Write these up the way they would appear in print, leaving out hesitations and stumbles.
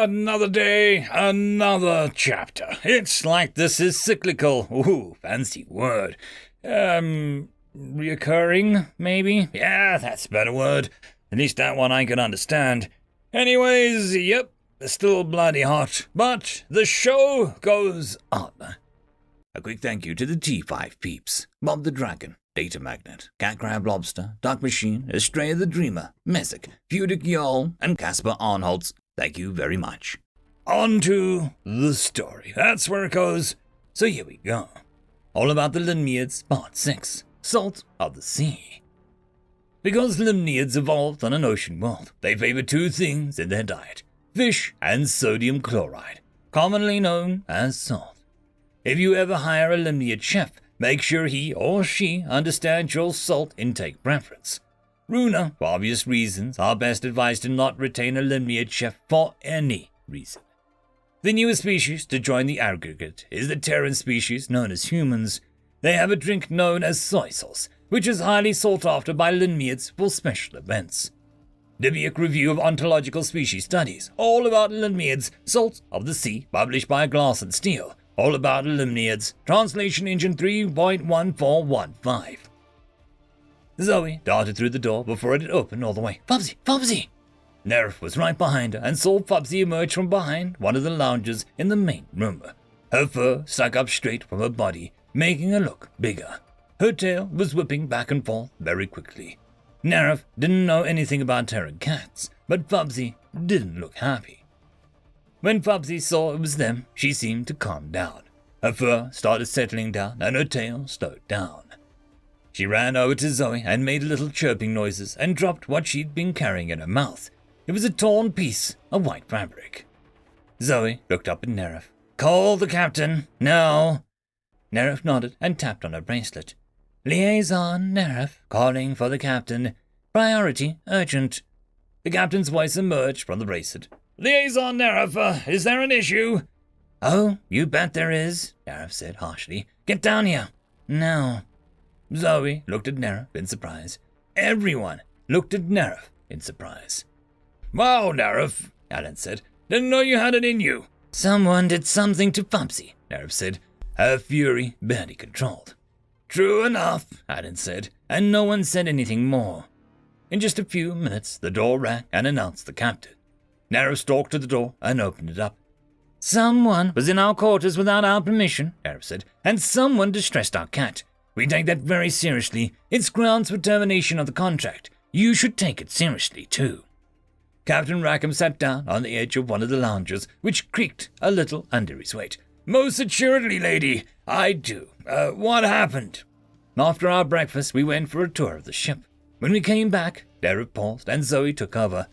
Another day, another chapter. It's like this is cyclical. Ooh, fancy word. Reoccurring, maybe? Yeah, that's a better word. At least that one I can understand. Anyways, yep, still bloody hot, but the show goes on. A quick thank you to the T5 peeps. Bob the Dragon, Data Magnet, Cat Crab Lobster, Dark Machine, Estrella the Dreamer, Messick, Fudic Yol, and Casper Arnholtz. Thank you very much. On to the story. That's where it goes. So here we go. All about the Limneads, Part 6, Salt of the Sea. Because Limneads evolved on an ocean world, they favor two things in their diet: fish and sodium chloride, commonly known as salt. If you ever hire a Limnead chef, make sure he or she understands your salt intake preference. Runa, for obvious reasons, are best advised to not retain a Limnead chef for any reason. The newest species to join the aggregate is the Terran species known as humans. They have a drink known as soy sauce, which is highly sought after by Limneads for special events. Dibiac Review of Ontological Species Studies, all about Limneads, Salt of the Sea, published by Glass and Steel, all about Limneads, Translation Engine 3.1415. Zoe darted through the door before it had opened all the way. Fubsy! Fubsy! Nerf was right behind her and saw Fubsy emerge from behind one of the lounges in the main room. Her fur stuck up straight from her body, making her look bigger. Her tail was whipping back and forth very quickly. Nerf didn't know anything about Terran cats, but Fubsy didn't look happy. When Fubsy saw it was them, she seemed to calm down. Her fur started settling down and her tail slowed down. She ran over to Zoe and made little chirping noises and dropped what she'd been carrying in her mouth. It was a torn piece of white fabric. Zoe looked up at Nerf. Call the captain, now. Nerf nodded and tapped on her bracelet. Liaison, Nerf, calling for the captain. Priority, urgent. The captain's voice emerged from the bracelet. Liaison, Nerf, is there an issue? Oh, you bet there is, Nerf said harshly. Get down here. Now. Zoe looked at Nerf in surprise. Everyone looked at Nerf in surprise. Wow, Nerf, Alan said. Didn't know you had it in you. Someone did something to Fubsy, Nerf said, her fury barely controlled. True enough, Alan said, and no one said anything more. In just a few minutes, the door rang and announced the captain. Nerf stalked to the door and opened it up. Someone was in our quarters without our permission, Nerf said, and someone distressed our cat. We take that very seriously. It's grounds for termination of the contract. You should take it seriously, too. Captain Rackham sat down on the edge of one of the lounges, which creaked a little under his weight. Most assuredly, lady, I do. What happened? After our breakfast, we went for a tour of the ship. When we came back, Derek paused and Zoe took over.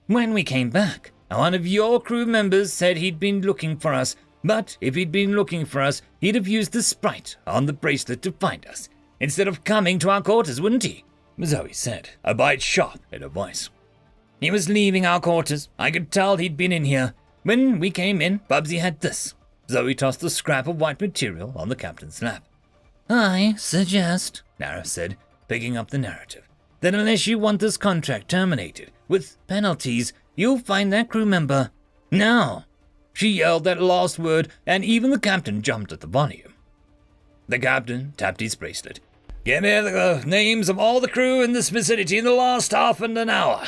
When we came back, one of your crew members said he'd been looking for us, but if he'd been looking for us, he'd have used the sprite on the bracelet to find us, instead of coming to our quarters, wouldn't he? Zoe said, a bite sharp in her voice. He was leaving our quarters. I could tell he'd been in here. When we came in, Bubsy had this. Zoe tossed the scrap of white material on the captain's lap. I suggest, Nara said, picking up the narrative, that unless you want this contract terminated, with penalties, you'll find that crew member. Now! She yelled that last word, and even the captain jumped at the volume. The captain tapped his bracelet. Give me the names of all the crew in this vicinity in the last half an hour.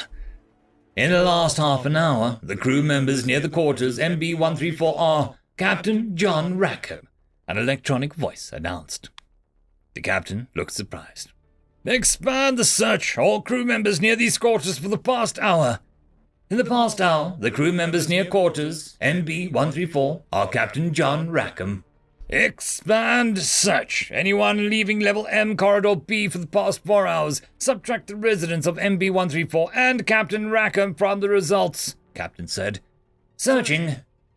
In the last half an hour, the crew members near the quarters MB134 are Captain John Rackham, an electronic voice announced. The captain looked surprised. Expand the search. All crew members near these quarters for the past hour. In the past hour, the crew members near quarters MB134 are Captain John Rackham. Expand search. Anyone leaving level M corridor B for the past 4 hours. Subtract the residents of MB134 and Captain Rackham from the results, Captain said. Searching.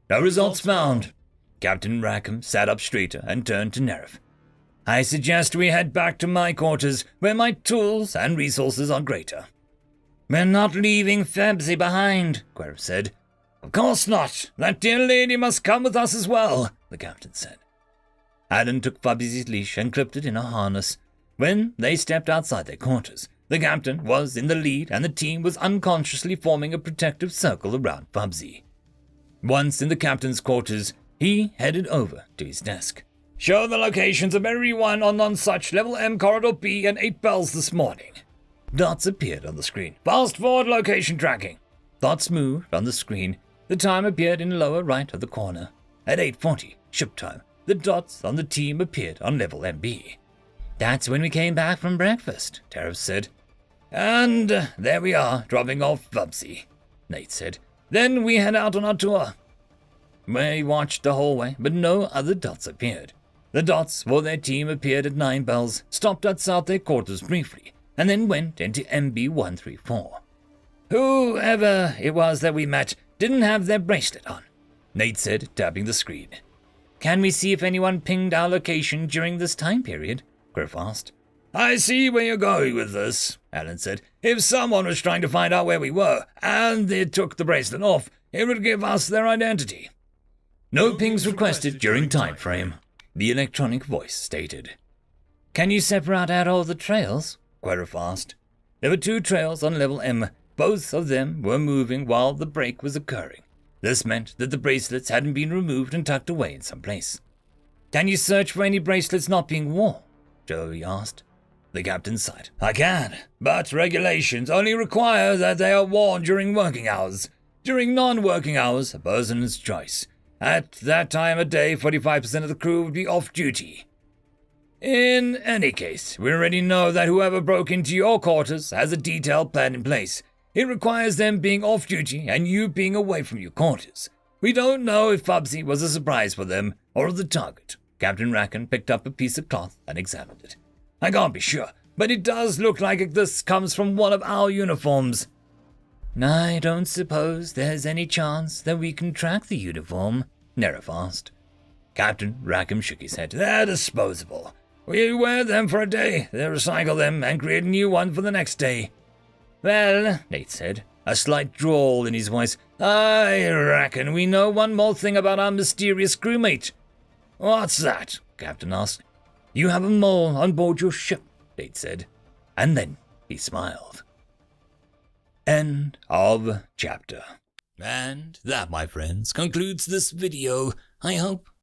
No results found. Captain Rackham sat up straighter and turned to Nerf. I suggest we head back to my quarters, where my tools and resources are greater. We're not leaving Febsy behind, Querf said. Of course not. That dear lady must come with us as well, the captain said. Adam took Fubsy's leash and clipped it in a harness. When they stepped outside their quarters, the captain was in the lead and the team was unconsciously forming a protective circle around Fubsy. Once in the captain's quarters, he headed over to his desk. Show the locations of everyone on non-such level M corridor B and 8 bells this morning. Dots appeared on the screen. Fast forward location tracking. Dots moved on the screen. The time appeared in the lower right of the corner. At 8:40, ship time, the dots on the team appeared on level MB. That's when we came back from breakfast, Tariff said. And there we are, dropping off Bubsy, Nate said. Then we head out on our tour. We watched the whole way, but no other dots appeared. The dots for their team appeared at 9 bells, stopped outside their quarters briefly, and then went into MB134. Whoever it was that we met didn't have their bracelet on, Nate said, tapping the screen. Can we see if anyone pinged our location during this time period? Griff asked. I see where you're going with this, Alan said. If someone was trying to find out where we were, and they took the bracelet off, it would give us their identity. No pings requested during time frame, the electronic voice stated. Can you separate out all the trails? Griff asked. There were 2 trails on level M. Both of them were moving while the break was occurring. This meant that the bracelets hadn't been removed and tucked away in some place. Can you search for any bracelets not being worn? Joey asked. The captain sighed. I can, but regulations only require that they are worn during working hours. During non-working hours, a person's choice. At that time of day, 45% of the crew would be off duty. In any case, we already know that whoever broke into your quarters has a detailed plan in place. It requires them being off duty and you being away from your quarters. We don't know if Bubsy was a surprise for them or the target. Captain Raccoon picked up a piece of cloth and examined it. I can't be sure, but it does look like this comes from one of our uniforms. I don't suppose there's any chance that we can track the uniform, Nerif asked. Captain Rackham shook his head. They're disposable. We wear them for a day, then recycle them and create a new one for the next day. Well, Nate said, a slight drawl in his voice, I reckon we know one more thing about our mysterious crewmate. What's that? Captain asked. You have a mole on board your ship, Nate said, and then he smiled. End of chapter. And that, my friends, concludes this video. I hope